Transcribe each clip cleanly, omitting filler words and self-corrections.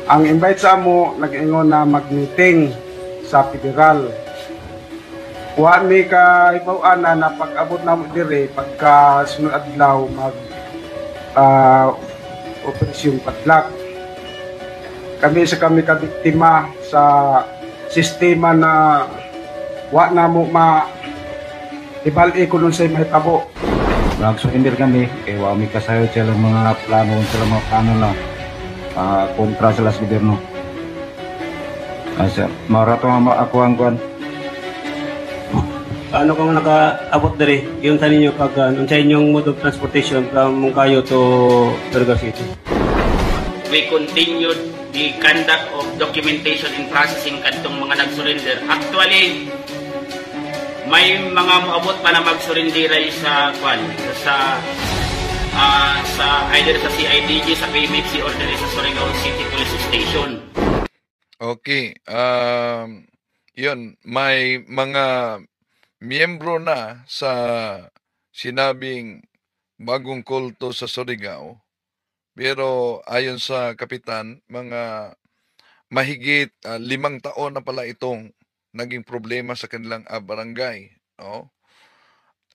Ang invite sa amo nag-ingon na mag-meeting sa federal. Wa mi ka ibaw na pag-abot na mo dire pagka sunod adlaw mag operasyon padlak. Kami kabiktima sa sistema na wa na mo ibalik ko nun sa mahitabo. Nag-surrender kami, wa mi kasayo sila mga plano na kontra sila sa gobyerno. Sir, marato ako ang kuan. Ano ka man nakaabot diri? Yung sa ninyo pag sa inyong mode of transportation from Moncayo to Surigao City? We continued the conduct of documentation and processing kadtong mga nag-surrender. Actually, may mga moabot pa na mag-surrender sa either sa CIDG, sa PMFC, or diri sa Surigao City Police Station. Okay. Yun, may mga miyembro na sa sinabing bagong kulto sa Surigao. Pero ayon sa kapitan, mga mahigit 5 taon na pala itong naging problema sa kanilang barangay. No?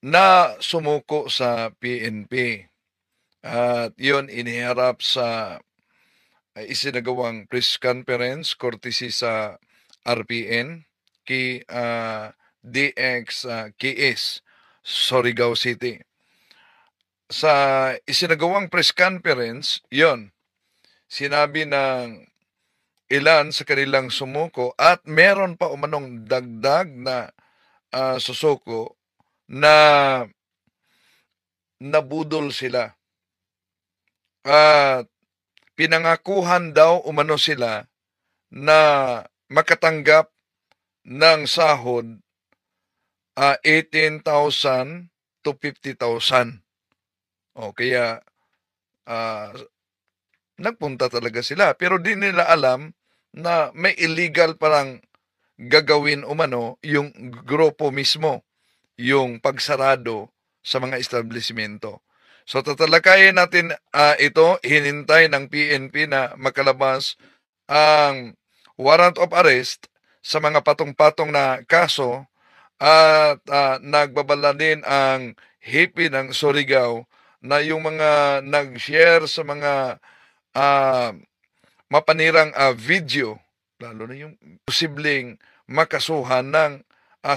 Na sumuko sa PNP. At yun, iniharap sa isinagawang press conference courtesy sa RPN kay DX KS Surigao City. Sa isinagawang press conference, yon sinabi ng ilan sa kanilang sumuko at meron pa umanong dagdag na susuko na nabudol sila. At pinangakuhan daw umano sila na makatanggap ng sahod 18,000 to 50,000. O kaya nagpunta talaga sila. Pero di nila alam na may illegal parang gagawin umano yung grupo mismo, yung pagsarado sa mga establishmento. So tatalakayin natin ito, hinintay ng PNP na makalabas ang warrant of arrest sa mga patong-patong na kaso at nagbabala din ang hipi ng Surigao na yung mga nag-share sa mga mapanirang video, lalo na yung posibleng makasuhan ng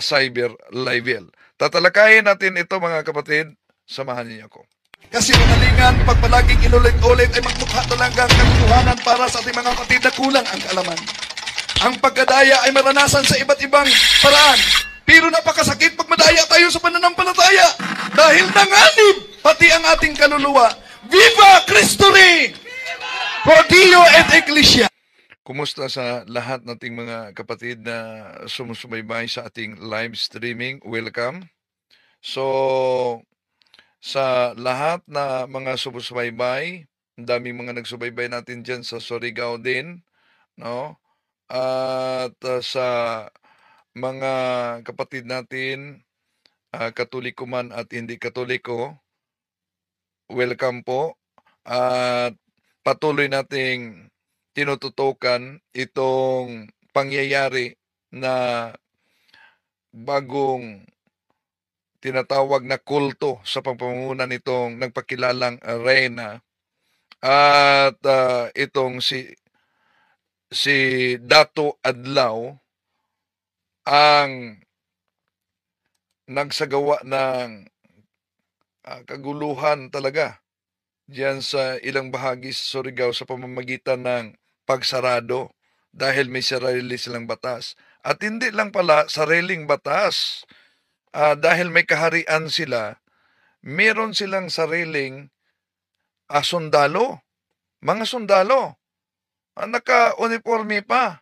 cyber libel. Tatalakayin natin ito mga kapatid, samahan niyo ako. Kasi umalingan, pag palaging inulit-ulit ay magmukha talaga ang katotohanan para sa ating mga kapatid na kulang ang kaalaman. Ang pagkadaya ay maranasan sa iba't ibang paraan. Pero napakasakit pag madaya tayo sa pananampalataya. Dahil nanganib pati ang ating kaluluwa. Viva Cristo Rey! Pro Dio et Ecclesia! Kumusta sa lahat nating mga kapatid na sumusubaybay sa ating live streaming? Welcome. So, sa lahat na mga sumusubaybay, ang daming mga nagsubaybay natin dyan sa Surigao din, no? At sa mga kapatid natin, katoliko man at hindi katoliko, welcome po. At patuloy nating tinututukan itong pangyayari na bagong tinatawag na kulto sa pamumunan nitong nagpakilalang reyna at itong si Dato Adlaw ang nagsagawa ng kaguluhan talaga diyan sa ilang bahagi sa Surigao sa pamamagitan ng pagsarado dahil may sarili silang batas. At hindi lang pala sariling batas. Dahil may kaharian sila, meron silang sariling sundalo. Mga sundalo. Naka-uniforme pa.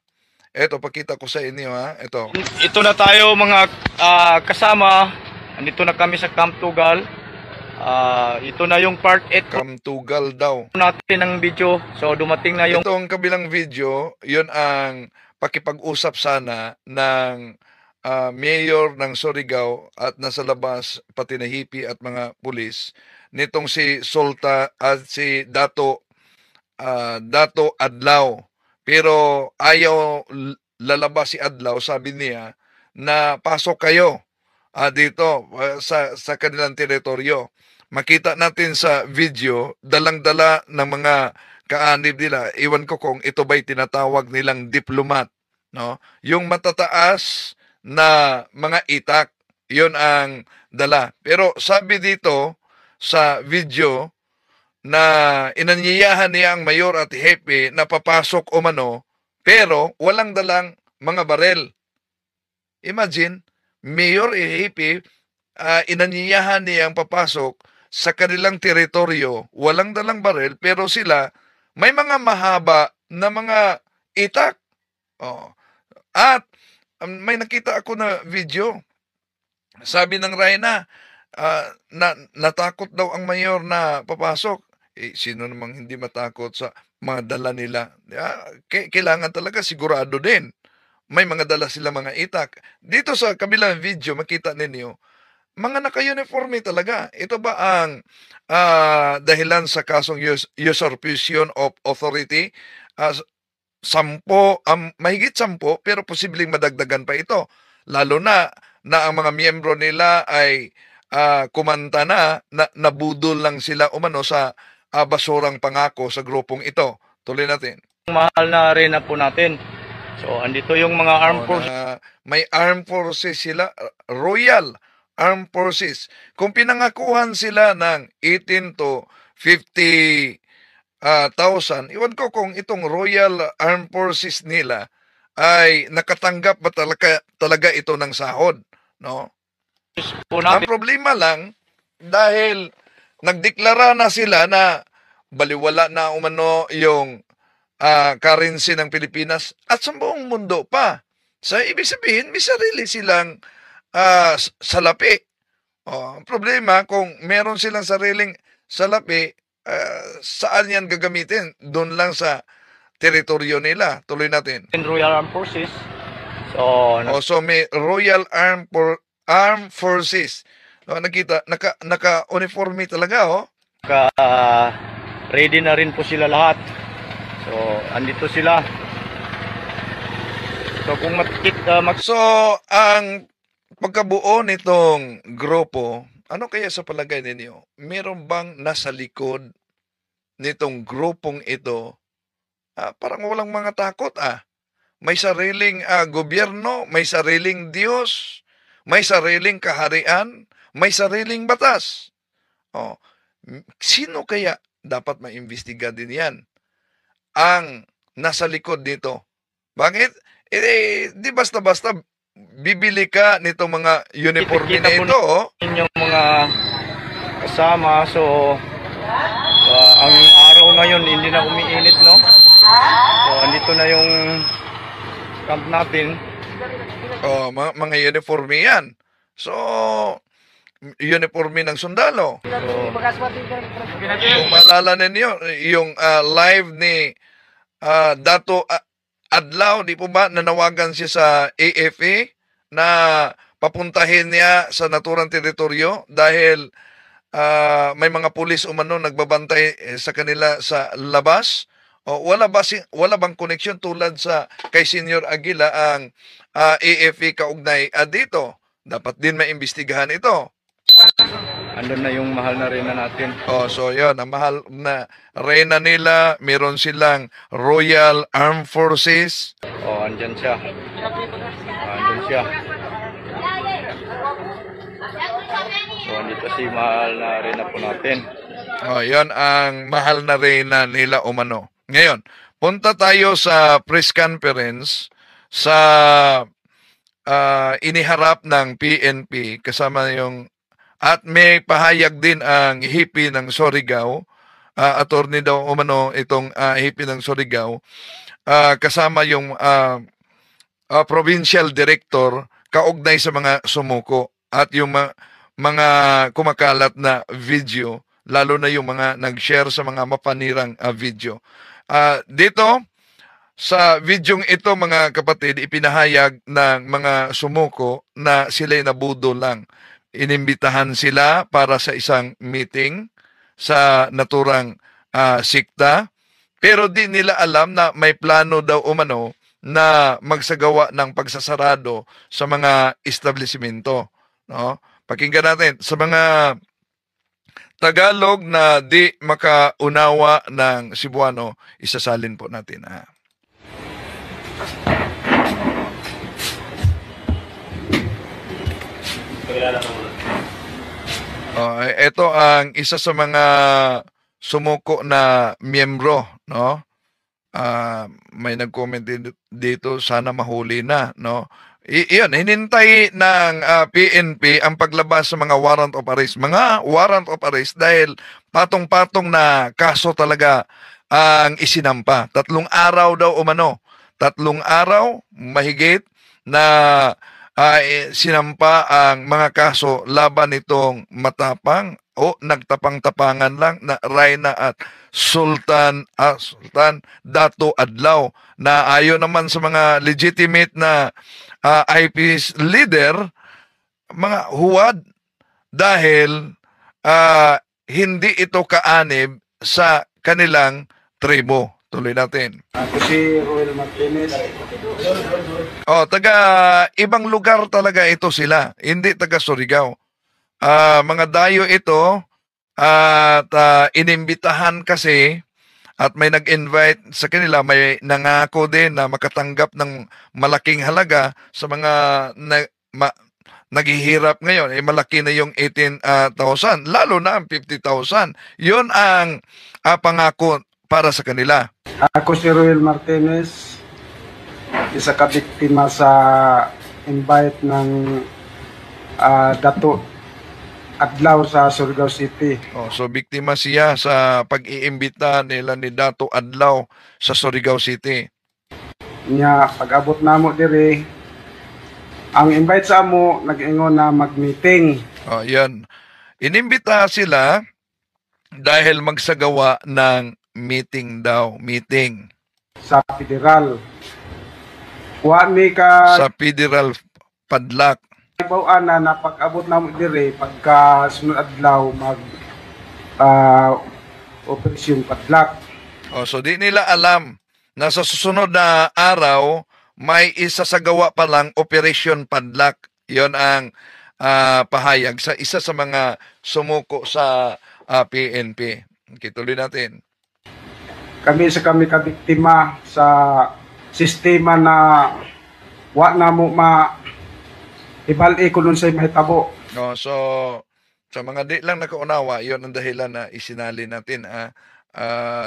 Ito, pakita ko sa inyo ha. Ito na tayo mga kasama. Andito na kami sa Camp Tugal. Ito na yung part 8 Camp Tugal daw natin ng video. So dumating na yung... Itong kabilang video, yun ang pakipag-usap sana ng mayor ng Surigao at nasa labas pati na hipi at mga pulis nitong si Sulta at si Dato Adlaw. pero ayaw lalabas si Adlaw, sabi niya na pasok kayo dito sa kanilang teritoryo. Makita natin sa video, dalang-dala ng mga kaanib nila. Iwan ko kung ito ba'y tinatawag nilang diplomat, no? Yung matataas na mga itak, yun ang dala. Pero sabi dito sa video na inanyayahan niya ang mayor at hepe na papasok umano, pero walang dalang mga barel. Imagine, mayor at hepe, inanyayahan niyang papasok sa kanilang teritoryo, walang dalang barel, pero sila may mga mahaba na mga itak. Oh. At may nakita ako na video. Sabi ng Reyna, natakot daw ang mayor na papasok. Sino namang hindi matakot sa mga dala nila? Kailangan talaga sigurado din. May mga dala sila mga itak. Dito sa kabilang video, makita ninyo, mga naka-uniforme talaga. Ito ba ang dahilan sa kasong usurpation of authority? Mahigit 10, pero posibleng madagdagan pa ito. Lalo na ang mga miyembro nila ay kumanta na nabudol lang sila umano sa basurang pangako sa grupong ito. Tuloy natin. Mahal na arena po natin. So, andito yung mga armed forces. May armed forces sila, Royal Armed Forces. Kung pinangakuhan sila ng 18 to 50,000, iwan ko kung itong Royal Armed Forces nila ay nakatanggap ba talaga ito ng sahod, no? Ang problema lang, dahil nagdeklara na sila na baliwala na umano yung currency ng Pilipinas at sa buong mundo pa. So, ibig sabihin, may sarili silang salapi. Ang problema, kung meron silang sariling salapi, saan yan gagamitin? Doon lang sa teritoryo nila. Tuloy natin. Royal Armed Forces. So may Royal Armed Forces. Nakita, naka-uniforme talaga, oh. Ready na rin po sila lahat. So, andito sila. So, kung So, ang pagkabuo nitong grupo, ano kaya sa palagay ninyo? Meron bang nasa likod nitong grupong ito? Parang walang mga takot, May sariling gobyerno, may sariling Diyos, may sariling kaharian, may sariling batas. Sino kaya dapat maimbestiga din yan? Ang nasa likod nito. Bakit? Di basta-basta bibili ka nitong mga uniforme na ito, Yung mga kasama, so ang araw ngayon hindi na umiinit, no? So, andito na yung camp natin. Mga uniforme yan. So, uniforme ng sundalo. Kung maalala ninyo, yung live ni Dato Adlaw, di po ba, nanawagan siya sa AFA na papuntahin niya sa naturang teritoryo dahil may mga pulis umano nagbabantay sa kanila sa labas. Wala bang koneksyon tulad sa kay Senior Aguila ang AFA kaugnay dito? Dapat din maimbestigahan ito. Andun na yung mahal na reyna natin. So yun, ang mahal na reyna nila, meron silang Royal Armed Forces. Andyan siya. Andun siya. So, andito si mahal na reyna po natin. Yan ang mahal na reyna nila umano. Ngayon, punta tayo sa press conference sa iniharap ng PNP kasama yung at may pahayag din ang hipi ng Surigao, attorney daw umano itong hipi ng Surigao, kasama yung provincial director kaugnay sa mga sumuko at yung mga kumakalat na video, lalo na yung mga nag-share sa mga mapanirang video. Dito, sa videong ito mga kapatid, ipinahayag ng mga sumuko na sila'y nabudo lang. Inimbitahan sila para sa isang meeting sa naturang sikta Pero di nila alam na may plano daw umano na magsagawa ng pagsasarado sa mga establishmento. No? Pakinggan natin sa mga Tagalog na di makaunawa ng Cebuano, isasalin po natin. Ito ang isa sa mga sumuko na miyembro, no? May nag-comment dito, sana mahuli na, no? Iyon, hinintay ng PNP ang paglabas sa mga warrant of arrest. Mga warrant of arrest dahil patong-patong na kaso talaga ang isinampa. 3 araw daw umano. 3 araw, mahigit na sinampa ang mga kaso laban nitong matapang o nagtapang-tapangan lang na Reyna at Sultan Dato Adlaw na ayon naman sa mga legitimate na IP's leader, mga huwad dahil hindi ito kaanib sa kanilang tribo. Tuloy natin. Ako si Roel Martinez. Taga ibang lugar talaga ito sila, hindi taga Surigao. Mga dayo ito at inimbitahan kasi at may nag-invite sa kanila, may nangako din na makatanggap ng malaking halaga sa mga naghihirap ngayon. Malaki na yung 18,000, lalo na ang 50,000. Yun ang pangako para sa kanila. Ako si Roel Martinez, isa ka biktima sa invite ng Dato Adlaw sa Surigao City. So biktima siya sa pag-iimbita nila ni Dato Adlaw sa Surigao City. Nya pag-abot namo diri, ang invite sa amo nag-ingon na mag-meeting. Yan. Inimbita sila dahil magsagawa ng meeting sa federal. Sa federal padlak. Ibawaan na pag-abot namo diri pagka sunod adlaw mag operasyon padlak. So di nila alam na sa susunod na araw may isasagawa pa lang operasyon padlak. Yon ang pahayag sa isa sa mga sumuko sa PNP. Okay, tuloy natin. Kami kabiktima sa sistema na wa na mo ibalik ko nun sa mahitabo. So sa mga di lang nakaunawa, yon ang dahilan na isinali natin.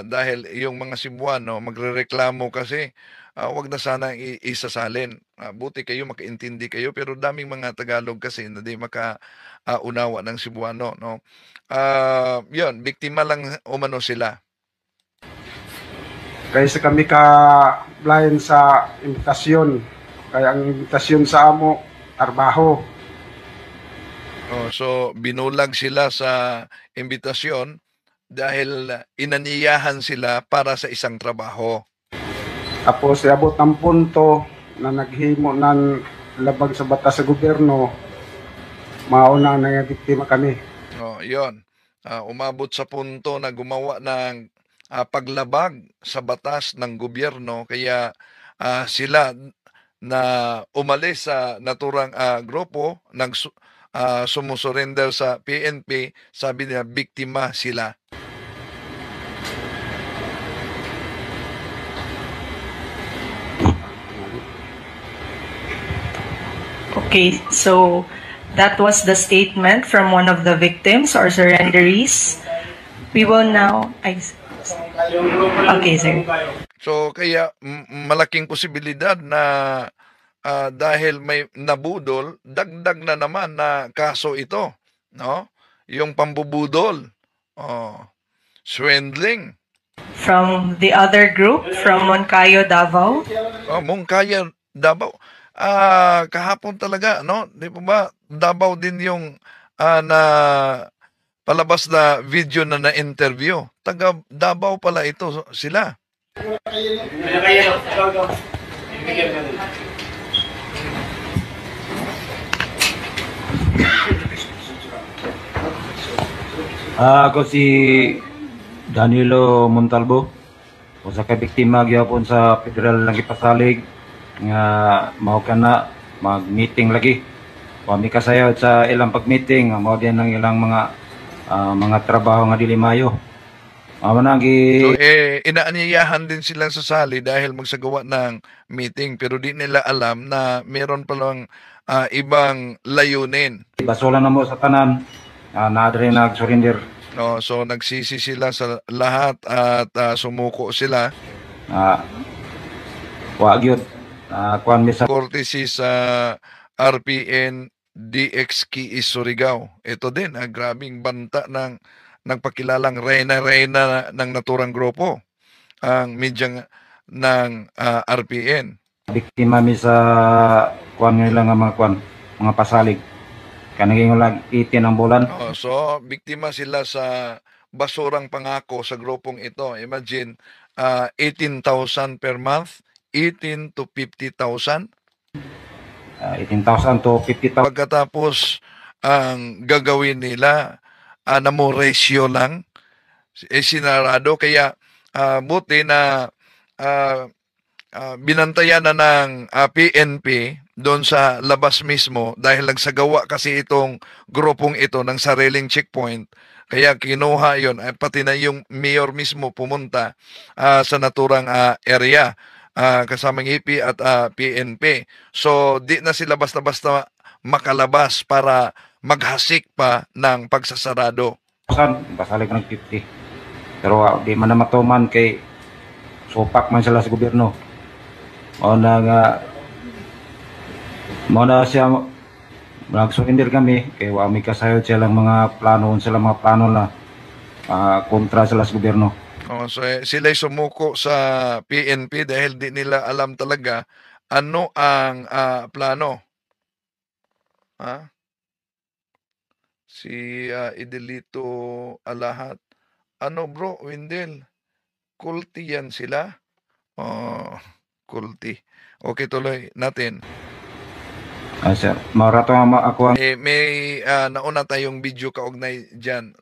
Dahil yung mga Cebuano magrereklamo kasi wag na sana isasalin. Buti kayo, makaintindi kayo, pero daming mga Tagalog kasi na di makaunawa ng Cebuano. No? Yon, biktima lang umano sila. Kaysa kami blind sa imbitasyon. Kaya ang imbitasyon sa amo, trabaho. So binulag sila sa imbitasyon dahil inaniyahan sila para sa isang trabaho. Tapos abot ng punto na naghimo ng labag sa batas sa gobyerno, mauna na nga biktima kami. Yon. Umabot sa punto na gumawa ng paglabag sa batas ng gobyerno, kaya sila na umalis sa naturang grupo ng sumusurrender sa PNP, sabi nila biktima sila. Okay, so that was the statement from one of the victims or surrenderies. We will now... Okay, sir. So kaya malaking posibilidad na dahil may nabudol, dagdag na naman na kaso ito, no? Yung pambubudol, swindling. From the other group, from Moncayo, Davao. Moncayo, Davao. Kahapon talaga, no? Di ba Davao din yung na palabas na video na na-interview. Taga Davao pala ito sila. Ako si Danilo Montalbo. usa ka biktima gyapon sa federal lagi pasalig nga mao kana mag-meeting lagi. Wa mi kasayod sa ilang pag-meeting, mao din ang ilang mga trabaho nga dili maayo. Amo na gi So, inaanyayahan din silang sasali dahil magsagawa ng meeting pero di nila alam na meron palang ibang layunin. basulan na mo sa tanan, na diri nag-surrender. No, so nagsisi sila sa lahat at sumuko sila. Wa gyud kuan mi sa Courtesy sa RPN DXKI Surigao. Ito din, grabing banta ng nagpakilalang reyna-reyna ng naturang grupo, ang media ng RPN. biktima mi sa kuan nila nga mga pasalig. Kanang lang 18 ang bulan. So, biktima sila sa basurang pangako sa grupong ito. Imagine, 18,000 per month, 18 to 50,000. 18,000 to 50,000. Pagkatapos, ang gagawin nila, na mo ratio lang, sinarado. Kaya, buti na binantayan na ng PNP doon sa labas mismo dahil nagsagawa kasi itong grupong ito ng sariling checkpoint. Kaya kinuha yon, pati na yung mayor mismo pumunta sa naturang area kasamang IP at PNP. So di na sila basta-basta makalabas para maghasik pa ng pagsasarado. Pasalig ng 50. Pero di man na matuman kay supak man sila sa gobyerno. Mao na siya nag-surrender kami kay wa mi kasayod sila mga plano na kontra sila sa gobyerno. So sila'y sumuko sa PNP dahil di nila alam talaga ano ang plano. Si Idelito Alahat. Ano bro, Windel? Kulti yan sila? Kulti. Okay, tuloy natin. Sir, marato nga ako May nauna tayong video kaugnay dyan,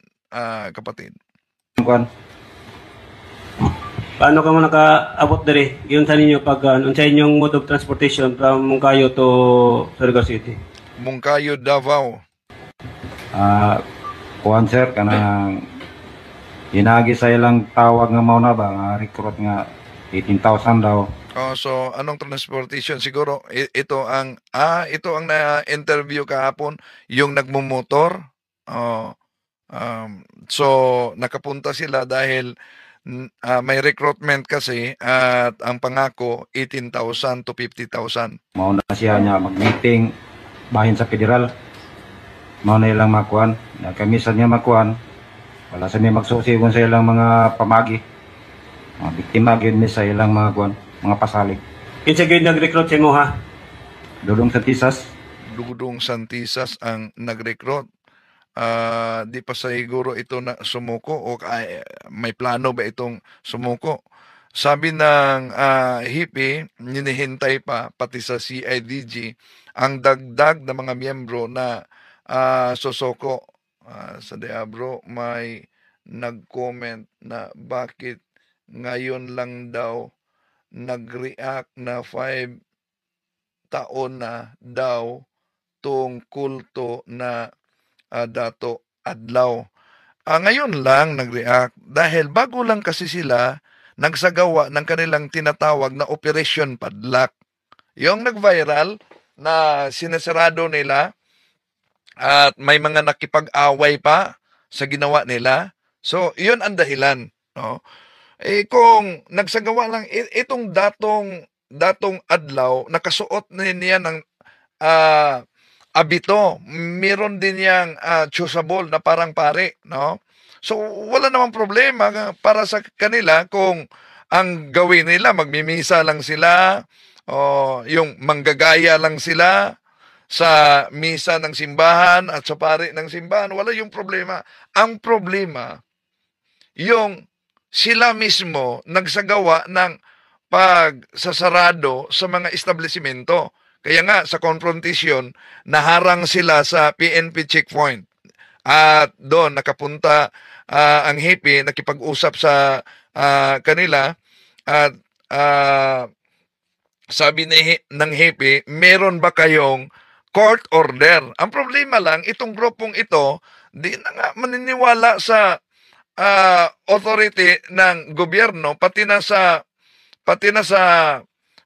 kapatid. kuan. Paano ka mo nakaabot diri? Yun sa ninyo pag sa inyong mode of transportation from Moncayo to Surigao City. Moncayo, Davao. Kuan sir kanang hinagi sa ilang tawag nga mao na ba nga recruit nga 18,000 daw. So anong transportation siguro ito ang na-interview kahapon yung nagmumotor. So nakapunta sila dahil may recruitment kasi at ang pangako 18,000 to 50,000. Mao na siya nya mag-meeting bahin sa federal. Mao na ilang makuan. Kami sa niya makuan. Wala sa may magsusi kung sa ilang mga pamagi. Mga biktima gyud mi sa ilang mga kuan, mga pasalig. Kinsa gyud nag-recruit sa imo ha? Dudong sa Tisas. Dudong Santisas ang nag-recruit. Di pa siguro ito na sumuko o may plano ba itong sumuko. Sabi ng hippie, ninihintay pa pati sa CIDG ang dagdag na mga miyembro na susoko. Sa Deabro may nag-comment na bakit ngayon lang daw nag-react na 5 taon na daw tong kulto na dato adlaw. Ngayon lang nag-react dahil bago lang kasi sila nagsagawa ng kanilang tinatawag na Operation Padlock. Yung nag-viral na sinasarado nila at may mga nakipag-away pa sa ginawa nila. So, yun ang dahilan. No? Kung nagsagawa lang itong datong adlaw, nakasuot niya ng abito. Meron din yang chusabol na parang pare. No? So, wala namang problema para sa kanila kung ang gawin nila, magmimisa lang sila, o yung manggagaya lang sila sa misa ng simbahan at sa pare ng simbahan, wala yung problema. Ang problema, yung sila mismo nagsagawa ng pagsasarado sa mga establishmento. Kaya nga, sa confrontation, naharang sila sa PNP checkpoint. At doon, nakapunta ang hippie, nakipag-usap sa kanila, At sabi ng hepe, meron ba kayong court order? Ang problema lang, itong grupong ito, di na nga maniniwala sa authority ng gobyerno, pati na sa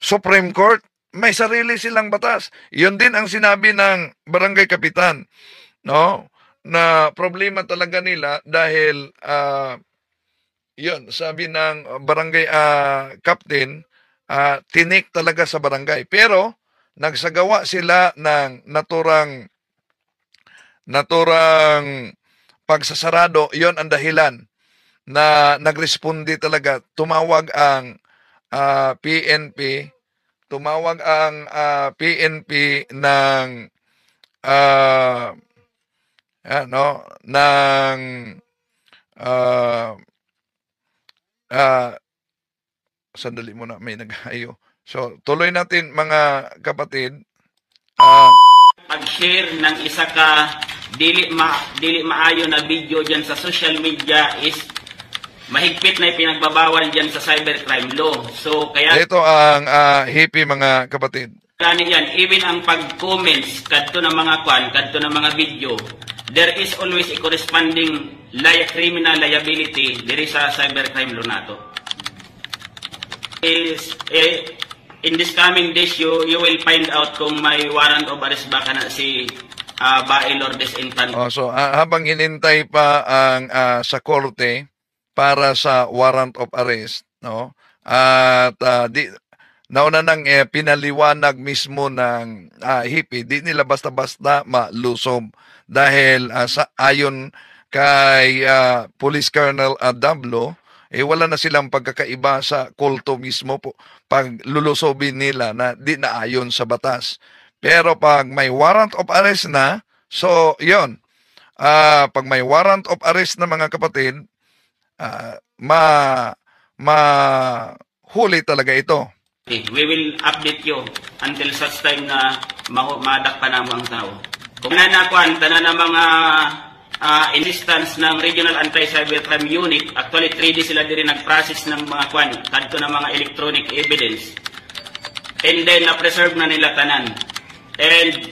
Supreme Court. May sarili silang batas. Yun din ang sinabi ng barangay kapitan, no? Na problema talaga nila dahil yun, sabi ng barangay captain, tinik talaga sa barangay. Pero nagsagawa sila ng naturang pagsasarado. Yon ang dahilan na nagresponde talaga. Tumawag ang PNP ng sandali muna, may nag-ayo. So, tuloy natin mga kapatid. Pag-share ng isa ka dili maayo na video dyan sa social media is mahigpit na ipinagbabawal dyan sa cybercrime law. So, kaya ito ang hippie mga kapatid. Gani yan, even ang pag-comments kadto ng mga kadto ng mga video, there is always a corresponding criminal liability diri sa cybercrime law nato. In this coming days, you will find out kung may warrant of arrest ba na si Bae Lourdes Infante. So habang hinintay pa ang sa korte para sa warrant of arrest, no? At nauna nang pinaliwanag mismo ng hippie, di nila basta-basta malusob dahil ayon kay Police Colonel Dablo, wala na silang pagkakaiba sa kulto mismo po pag lulusobin nila na di naayon sa batas. Pero pag may warrant of arrest na, so yon, pag may warrant of arrest na mga kapatid, mahuli talaga ito. We will update you until such time na madak pa namang tao. Kung tanan na mga instance ng Regional Anti-Cybercrime Unit, actually 3D sila din nag-process ng mga kadto ng mga electronic evidence. And then na-preserve na nila tanan. And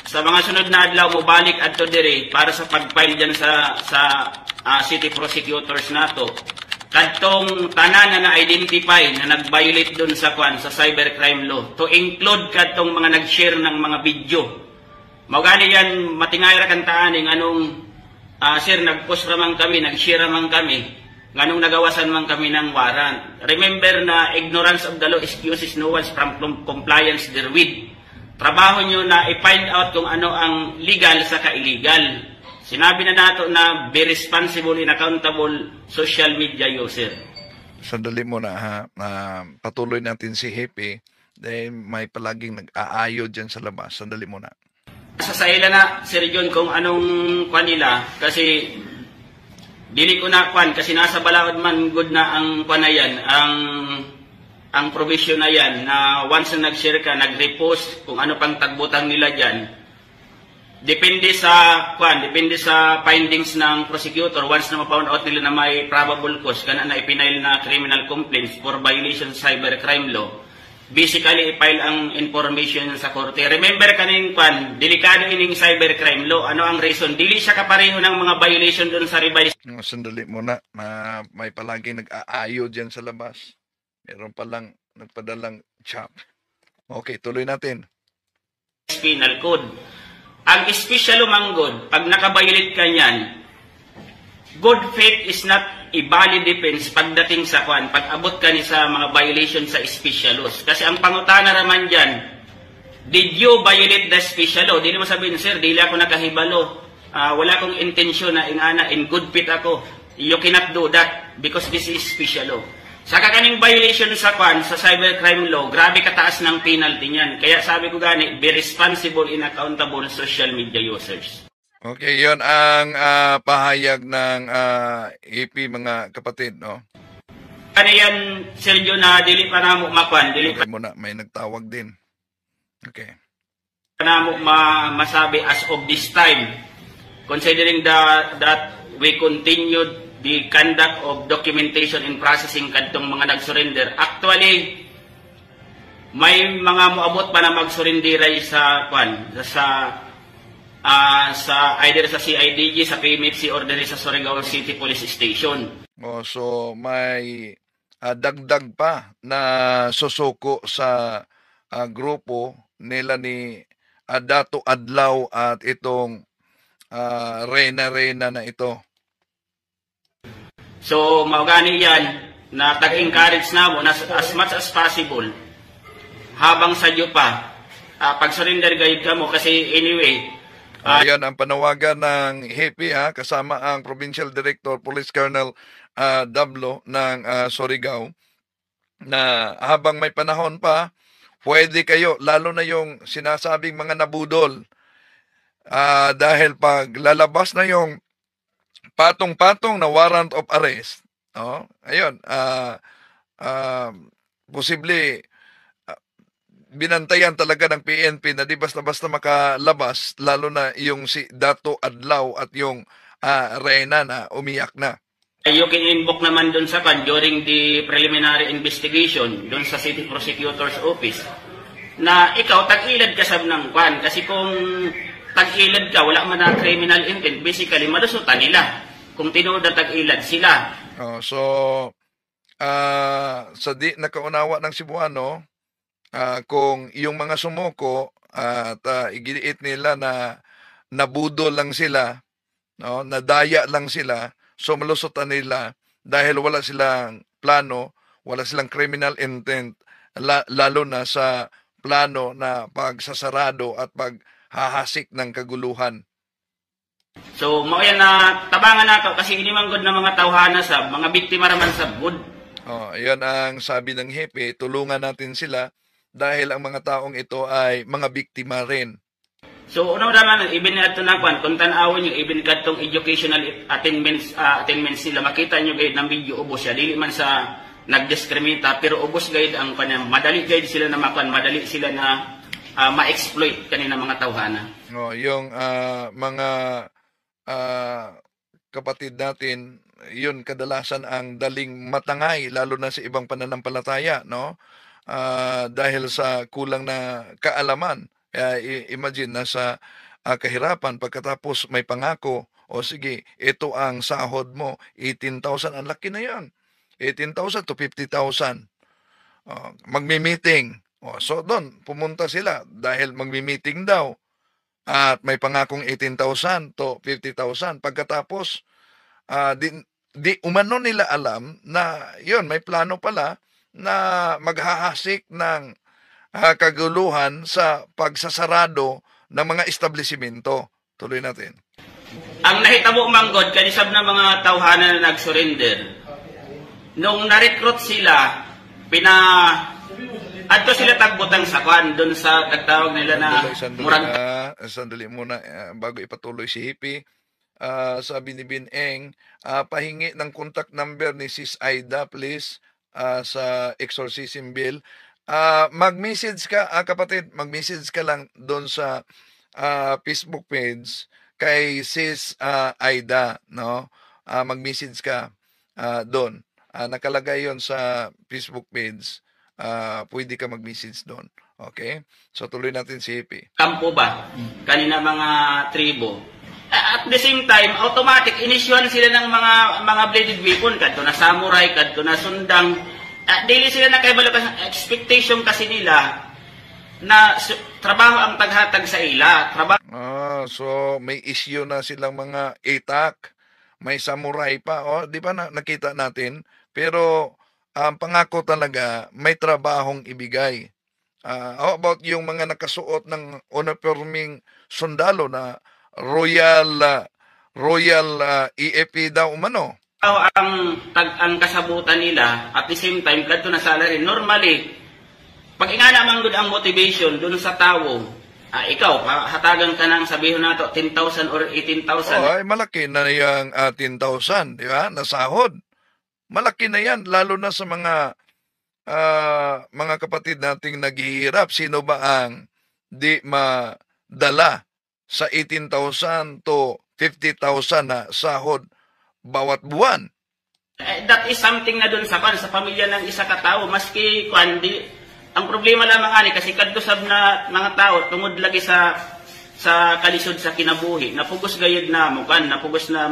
sa mga sunod na adlaw mo balik adto dire para sa pag-file diyan sa city prosecutors nato. Kadtong tanan na na-identify na nag-violate dun sa sa cybercrime law, to include kadtong mga nag-share ng mga video. Maugani yan matingay ra kantaan anong sir, nag-post raman kami, nag-share raman kami, nganong nagawasan man kami ng warrant. Remember na ignorance of the law excuses no one from compliance therewith. Trabaho nyo na i-find out kung ano ang legal sa ka-illegal. Sinabi na nato na be responsible and accountable social media user. Sandali mo na ha. Patuloy natin si Hepe dahil may palaging nag-aayo dyan sa labas. Sandali mo na. Sa ila na, Sir John, kung anong nila, kasi dili ko na kasi nasa balaod man good na ang na yan, ang provision na yan, na once na nag-share ka, nag-repost, kung ano pang tagbutang nila dyan, depende sa findings ng prosecutor, once na ma-found out nila na may probable cause, kana na ipinail na criminal complaints for violation of cybercrime law, basically i-file ang information sa korte. Remember kaning delikado ining cybercrime law. Ano ang reason? Dili siya kapareho ng mga violation doon sa revised. Sandali muna. May palaging nag-aayo dyan sa labas. Meron palang nagpadalang chop. Okay, tuloy natin. Penal code. Ang special manggod, pag nakabiolate ka niyan, good faith is not a valid defense pagdating sa pag abot ka ni sa mga violation sa special laws. Kasi ang pangutana naman dyan, did you violate the special law? Di naman sabihin, sir, dili ako nakahibalo. Wala akong intensyon na in good faith ako. You cannot do that because this is special law. Sa kakaning violation sa cybercrime law, grabe kataas ng penalty niyan. Kaya sabi ko gani, be responsible and accountable social media users. Okay, yon ang pahayag ng EP mga kapatid, no? Ano yan, Sergio, na dili pa na mo dili pa muna, may nagtawag din. Okay. Na mo masabi as of this time, considering that we continued the conduct of documentation and processing kadtong mga nag-surrender. Actually, may mga moabot pa na mag-surrenderay sa either sa CIDG, sa PMFC, or diri sa Surigao City Police Station. So may dagdag pa na susuko sa grupo nila ni Dato Adlaw at itong Reyna na ito. So, maugani yan na tag-encourage na mo na as much as possible habang sa iyo pa pag-surrender guide ka mo kasi anyway. Ayan ang panawagan ng HEPI kasama ang Provincial Director Police Colonel Dablo ng Surigao na habang may panahon pa, pwede kayo, lalo na yung sinasabing mga nabudol, dahil pag lalabas na yung patong-patong na warrant of arrest, ayun, posible binantayan talaga ng PNP na di basta-basta makalabas, lalo na yung si Dato Adlaw at yung Reyna na umiyak na. You can invoke naman dun sa during the preliminary investigation dun sa City Prosecutor's Office na ikaw tag-ilad ka sa ng kwan kasi kung tag-ilad ka wala man na criminal intent, basically malusutan nila kung tinuod na tag-ilad sila. Sa di nakaunawa ng Cebuano, kung yung mga sumuko at igiliit nila na nabudol lang sila, nadaya lang sila, so malusutan nila dahil wala silang plano, wala silang criminal intent, lalo na sa plano na pagsasarado at paghahasik ng kaguluhan. So, mao na tabangan nato kasi inimanggod na mga tawhana sa mga biktima raman sa bud. Yan ang sabi ng HEPI, tulungan natin sila dahil ang mga taong ito ay mga biktima rin. So, una naman, even ato na kung tanawon yung even katong educational attainments nila, makita nyo gayud ng video ubos siya. Dili man sa nagdiskrimita, pero ubos gayud ang kanyang, madali gayud sila na makuan, madali sila na ma-exploit kanina mga tawhana. Yung mga kapatid natin, yun kadalasan ang daling matangay, lalo na sa ibang pananampalataya, no? Dahil sa kulang na kaalaman. Imagine, nasa kahirapan, pagkatapos may pangako, o sige, ito ang sahod mo, 18,000, ang laki na yan. 18,000 to 50,000. Magmi-meeting. So doon, pumunta sila dahil magmi-meeting daw. At may pangakong 18,000 to 50,000. Pagkatapos, di umano nila alam na yun, may plano pala na maghahasik ng kaguluhan sa pagsasarado ng mga establishmento. Tuloy natin. Ang nahitabo manggod kanisab na mga tawhana na nag-surrender. Nung na-recruit sila, adto sila tagbutang sa kwan doon sa tagtawag nila na Sandali muna bago ipatuloy si Hippie. Sabi ni Bineng, pahingi ng contact number ni Sis Aida please sa exorcism bill. Mag-message ka, kapatid, mag-message ka lang doon sa Facebook page kay Sis Aida, no? Mag-message ka doon. Nakalagay yon sa Facebook page. Pwede ka mag-message doon. Okay? So tuloy natin si Hippie. Kampo ba? Kanina mga tribo. At the same time, automatic inisyuhan sila ng mga bladed weapon kadto na samurai, kadto na sundang. Daily sila nakaibalo kasi expectation kasi nila na trabaho ang taghatag sa ila. So may issue na silang mga itak, may samurai pa, di ba nakita natin? Pero ang pangako talaga may trabahong ibigay. How about yung mga nakasuot ng uniforming sundalo na Royal EFP daw umano? Ang kasabutan nila at the same time kadto na salary. Normally, pag ingana man gud ang motivation dun sa tawo, ikaw hatagan ka nang sabihin nato 10,000 or 18,000. Ay malaki na yung 10,000, di ba? Nasahod. Malaki na yan lalo na sa mga kapatid nating naghihirap. Sino ba ang di madala sa 18,000 to 50,000 na sahod bawat buwan? That is something na dun sa pamilya ng isa ka tao. Maski kwan, ang problema lamang ani kasi kadusab na mga tao tungod lagi sa kalisod sa kinabuhi. Napugos gayud na mo kan, napugos na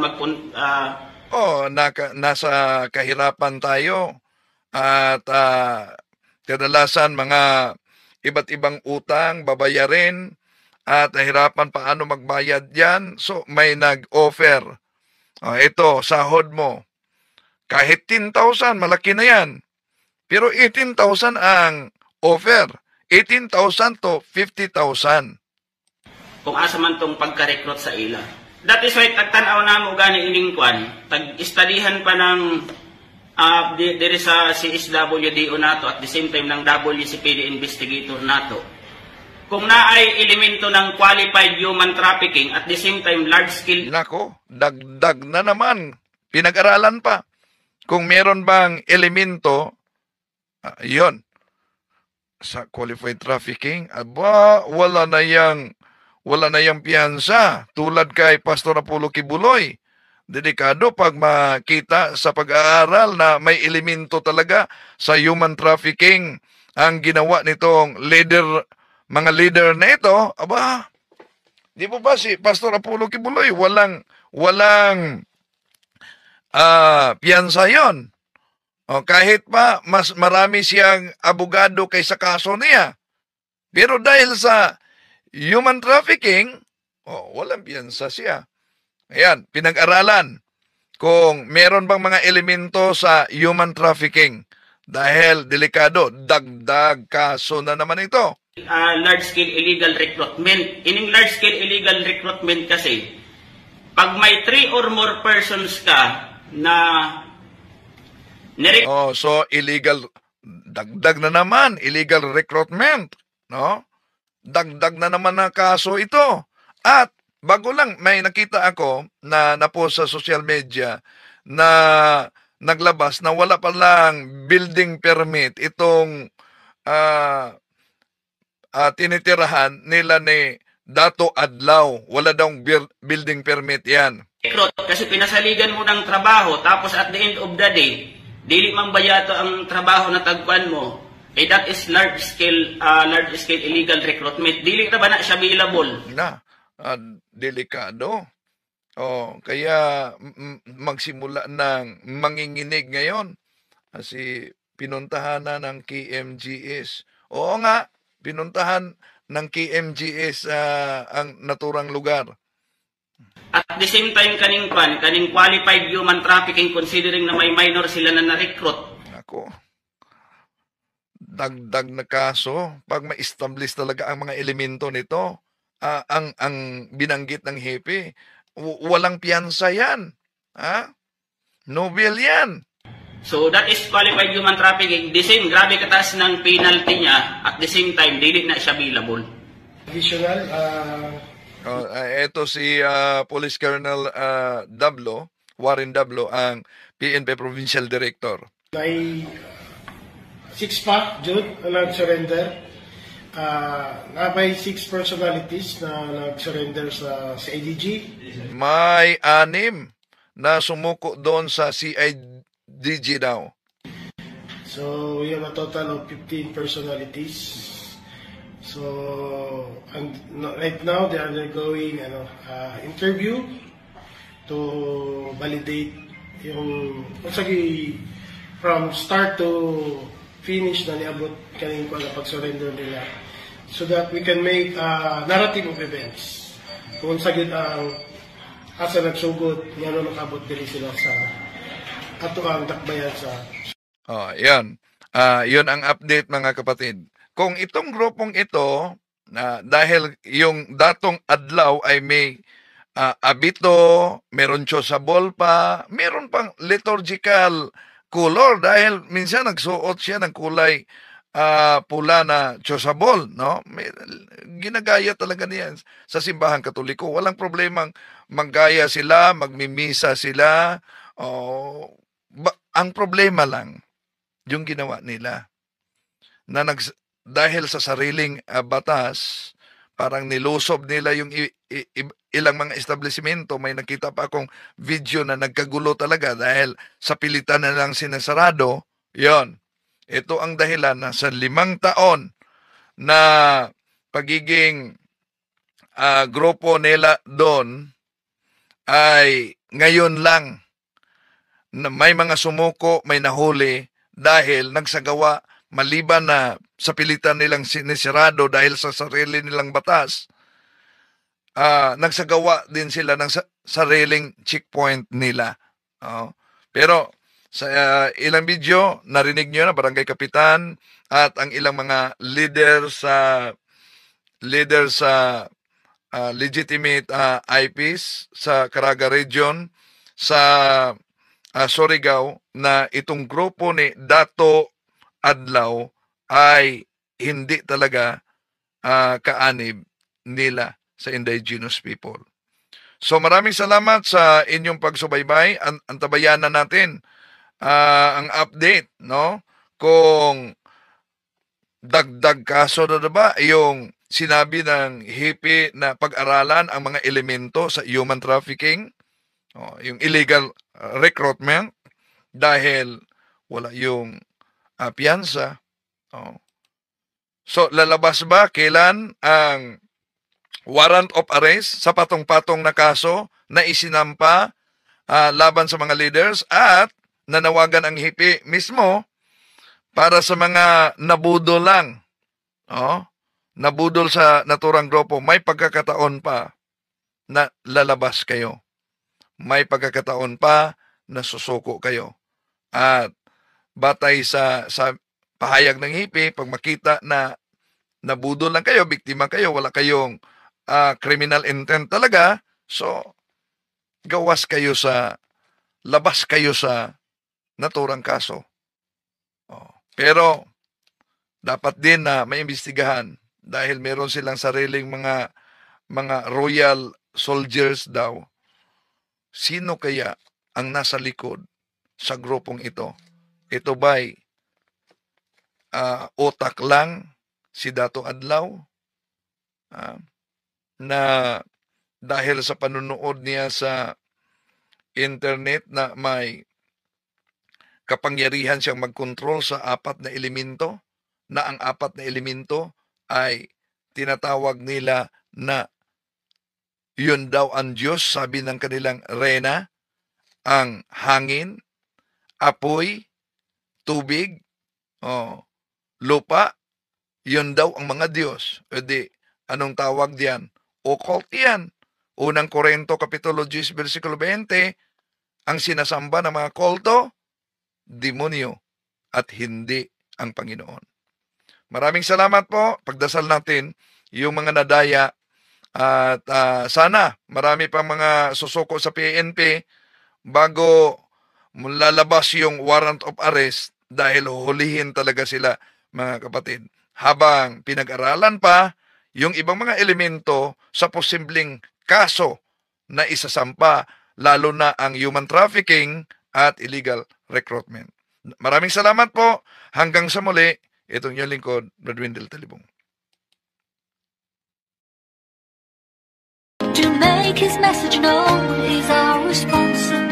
nasa kahirapan tayo at kadalasan mga iba't ibang utang babayarin at nahirapan paano magbayad yan. So may nag-offer. Ito, sahod mo. Kahit 10,000, malaki na yan. Pero 18,000 ang offer. 18,000 to 50,000. Kung asa man tong pagka-recruit sa ila. That is why tagtanaw na mo gani ining kwan, tag-istadihan pa ng diri sa CSWDO nato at the same time ng WCPD investigator nato. Kung naay elemento ng qualified human trafficking at the same time large scale. Nako, dagdag na naman. Pinag-aralan pa. Kung meron bang elemento, yon sa qualified trafficking, wala na yang piyansa. Tulad kay Pastor Apollo Kibuloy. Dedikado pag makita sa pag-aaral na may elemento talaga sa human trafficking ang ginawa nitong mga leader na ito. Di po ba si Pastor Apollo Kibuloy walang piyansa yon. Kahit pa mas marami siyang abogado kaysa kaso niya. Pero dahil sa human trafficking, walang piyansa siya. Ayan, pinag-aralan kung meron bang mga elemento sa human trafficking. Dahil delikado, dagdag kaso na naman ito. Large-scale illegal recruitment. Ining large-scale illegal recruitment kasi, pag may 3 or more persons ka na so illegal, dagdag na naman, illegal recruitment, no? Dagdag na naman na kaso ito. At bago lang may nakita ako na post sa social media na naglabas na wala pa lang building permit itong tinitirahan nila ni Dato Adlaw. Wala daw building permit yan. Kasi pinasaligan mo ng trabaho tapos at the end of the day, dili mang bayato ang trabaho na tagpuan mo. That is large scale illegal recruitment. Dili na ba na siya available? Delikado. Kaya magsimula ng manginginig ngayon. Kasi pinuntahan na ng KMGS. Oo nga, pinuntahan ng KMGS ang naturang lugar. At the same time, kaning qualified human trafficking, considering na may minor sila na na-recruit. Ako, dagdag na kaso, pag ma-establish talaga ang mga elemento nito, ang binanggit ng hepe, walang piyansa yan. Nobel yan. So that is qualified human trafficking. The same, grabe kataas ng penalty niya, at the same time, dili na siya available. Additional, ito si Police Colonel Warren Dablo, ang PNP Provincial Director. May 6 pa, Jude, na nag-surrender. May 6 personalities na nag-surrender sa ADG. May 6 na sumuko doon sa CIDG daw. So, we have a total of 15 personalities. So, right now, they are undergoing interview to validate yung from start to finish na niabot kaning pag-surrender nila so that we can make a narrative of events. Kung sagid ang asa nagsugod, ngano nakabot dili sila sa ato ang dakbayan sa... Yan. Yun ang update mga kapatid. Kung itong grupong ito, dahil yung datong adlaw ay may abito, meron chosabol pa, meron pang liturgical color dahil minsan nagsuot siya ng kulay pula na chosabol, no? Ginagaya talaga niyan sa simbahan Katoliko. Walang problemang maggaya sila, magmimisa sila. Ang problema lang, yung ginawa nila na dahil sa sariling batas, parang nilusob nila yung ilang mga establishmento. May nakita pa akong video na nagkagulo talaga dahil sa pilitan na lang sinasarado. Yon. Ito ang dahilan na sa 5 taon na pagiging grupo nila doon ay ngayon lang na may mga sumuko, may nahuli dahil nagsagawa maliban na sa pilitan nilang sinisirado dahil sa sarili nilang batas, nagsagawa din sila ng sariling checkpoint nila. Pero sa ilang video, narinig nyo na barangay kapitan at ang ilang mga leader sa legitimate IPs sa Caraga Region, sa Surigao, na itong grupo ni Dato Adlaw ay hindi talaga kaanib nila sa indigenous people. So maraming salamat sa inyong pagsubaybay. Antabayan na natin ang update, no? Kung dagdag kaso na ba yung sinabi ng HIPI na pag-aralan ang mga elemento sa human trafficking, yung illegal recruitment, dahil wala yung piyansa. So, lalabas ba kailan ang warrant of arrest sa patong-patong na kaso na isinampa laban sa mga leaders, at nanawagan ang HIPI mismo para sa mga nabudol lang. Nabudol sa naturang grupo, may pagkakataon pa na lalabas kayo. May pagkakataon pa na susuko kayo. At batay sa pahayag ng HIPI, pag makita na nabudol lang kayo, biktima kayo, wala kayong criminal intent talaga, so labas kayo sa naturang kaso. Pero dapat din na maimbestigahan dahil meron silang sariling mga royal soldiers daw. Sino kaya ang nasa likod sa grupong ito? Ito ba'y otak lang si Dato Adlaw na dahil sa panunood niya sa internet na may kapangyarihan siyang magkontrol sa 4 na elemento, na ang 4 na elemento ay tinatawag nila na yun daw ang Diyos, sabi ng kanilang reyna, ang hangin, apoy, tubig, lupa, yun daw ang mga Diyos. E di, anong tawag diyan? Occult yan. Unang Korinto, Kapitulo 10, versikulo 20, ang sinasamba ng mga kulto, demonyo at hindi ang Panginoon. Maraming salamat po. Pagdasal natin yung mga nadaya at sana marami pang mga susuko sa PNP bago lalabas yung warrant of arrest dahil hulihin talaga sila, mga kapatid. Habang pinag-aralan pa yung ibang mga elemento sa posibleng kaso na isasampa, lalo na ang human trafficking at illegal recruitment. Maraming salamat po. Hanggang sa muli, itong inyong lingkod, Brad Wendell Talibong. To make his message known is our responsibility.